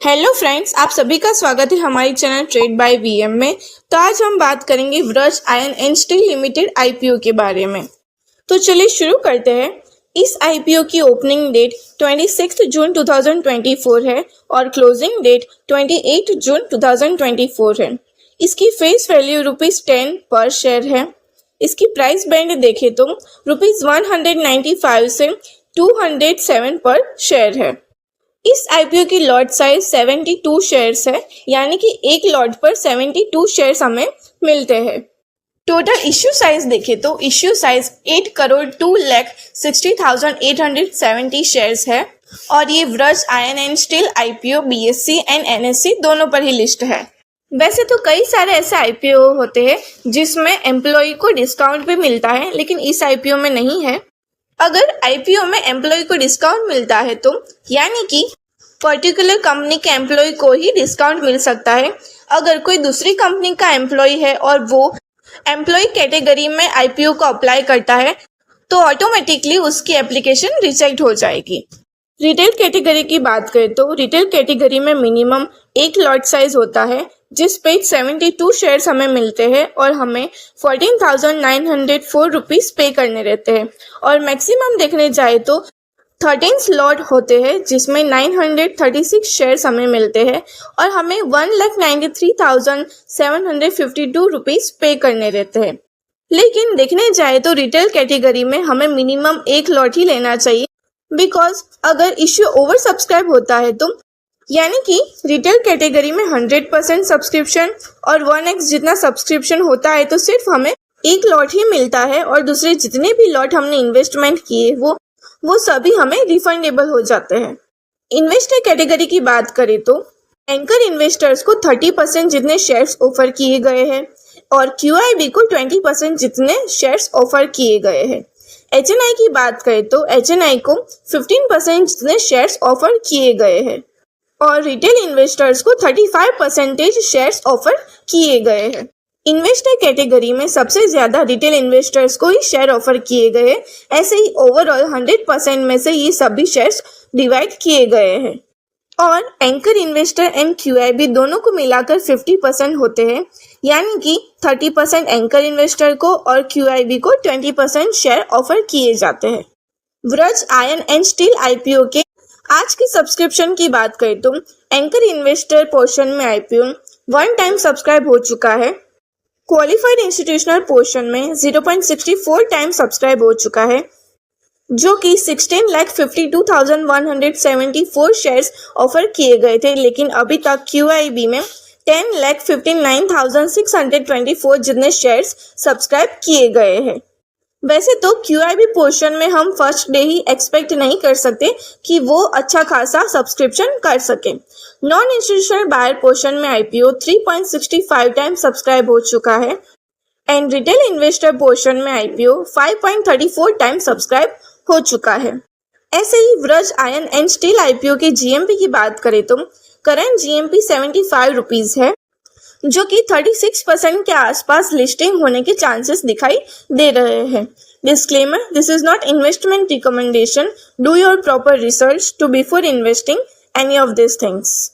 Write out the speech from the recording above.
Hello friends, आप सभी का स्वागत है हमारी चैनल ट्रेड बाय वीएम में। तो आज हम बात करेंगे Vraj iron and steel limited IPO के बारे में। तो चलिए शुरू करते हैं। इस आईपीओ की ओपनिंग डेट 26 जून 2024 है और क्लोजिंग डेट 28 जून 2024 है। इसकी फेस वैल्यू ₹10 पर शेयर है। इसकी प्राइस बैंड देखें तो ₹195 से 207 पर शेयर है। इस आईपीओ की लॉट साइज 72 शेयर्स है, यानी कि एक लॉट पर 72 शेयर्स हमें मिलते हैं। टोटल इश्यू साइज देखें तो इश्यू साइज 8,02,60,870 शेयर्स है और ये Vraj iron and steel IPO BSc and NSC दोनों पर ही लिस्ट है। वैसे तो कई सारे ऐसे आईपीओ होते हैं जिसमें एम्प्लॉय को डिस्काउंट भी मिलता है, लेकिन इस आईपीओ में नहीं है। अगर आईपीओ में एम्प्लॉय को डिस्काउंट मिलता है तो यानी कि पर्टिकुलर कंपनी के एम्प्लॉय को ही डिस्काउंट मिल सकता है। अगर कोई दूसरी कंपनी का एम्प्लॉय है और वो एम्प्लॉय कैटेगरी में आईपीओ को अप्लाई करता है तो ऑटोमेटिकली उसकी एप्लीकेशन रिजेक्ट हो जाएगी। रिटेल कैटेगरी की बात करें तो रिटेल कैटेगरी में मिनिमम एक लॉट साइज होता है जिस पे 72 शेयर्स हमें मिलते हैं और हमें 14,904 रुपीज पे करने रहते हैं। और मैक्सिमम देखने जाए तो 13 स्लॉट होते हैं जिसमें 936 शेयर्स हमें मिलते हैं और हमें 1,93,752 रुपीज पे करने रहते हैं। लेकिन देखने जाए तो रिटेल कैटेगरी में हमें मिनिमम एक लॉट ही लेना चाहिए, बिकॉज अगर इश्यू ओवर सब्सक्राइब होता है तो यानी कि रिटेल कैटेगरी में 100% सब्सक्रिप्शन और 1x जितना सब्सक्रिप्शन होता है तो सिर्फ हमें एक लॉट ही मिलता है और दूसरे जितने भी लॉट हमने इन्वेस्टमेंट किए वो सभी हमें रिफंडेबल हो जाते हैं। इन्वेस्टर कैटेगरी की बात करें तो एंकर इन्वेस्टर्स को 30% जितने शेयर्स ऑफर किए गए हैं और QIB को 20% जितने शेयर्स ऑफर किए गए हैं। HNI की बात करें तो HNI को 15% जितने शेयर्स ऑफर किए गए हैं और रिटेल इन्वेस्टर्स को 35% शेयर्स ऑफर किए गए हैं। इन्वेस्टर कैटेगरी में सबसे ज्यादा रिटेल इन्वेस्टर्स को ही शेयर ऑफर किए गए, ऐसे ही ओवरऑल 100% में से ये सभी शेयर्स डिवाइड किए गए हैं। और एंकर इन्वेस्टर एंड QIB दोनों को मिलाकर 50% होते हैं, यानी कि 30% एंकर इन्वेस्टर को और QIB को 20% शेयर ऑफर किए जाते हैं। Vraj iron and steel IPO के आज की सब्सक्रिप्शन की बात करें तो एंकर इन्वेस्टर पोर्शन में आईपीओ 1 टाइम सब्सक्राइब हो चुका है। क्वालिफाइड इंस्टीट्यूशनल पोर्शन में 0.64 टाइम सब्सक्राइब हो चुका है, जो कि 16,52,174 शेयर्स ऑफर किए गए थे, लेकिन अभी तक QIB में 10,59,624 जितने शेयर्स सब्सक्राइब किए गए हैं। वैसे तो QIB पोर्शन में हम फर्स्ट डे ही एक्सपेक्ट नहीं कर सकते कि वो अच्छा खासा सब्सक्रिप्शन कर सके। नॉन इंस्टीट्यूशनल बायर पोर्शन में आईपीओ 3.65 टाइम सब्सक्राइब हो चुका है एंड रिटेल इन्वेस्टर पोर्शन में आईपीओ 5.34 टाइम सब्सक्राइब हो चुका है। ऐसे ही Vraj iron and steel IPO के GMP की बात करें तो करंट GMP 75 रुपीज है, जो कि 36% के आसपास लिस्टिंग होने के चांसेस दिखाई दे रहे हैं। Disclaimer, this is not investment recommendation. Do your proper research to before investing any of this things.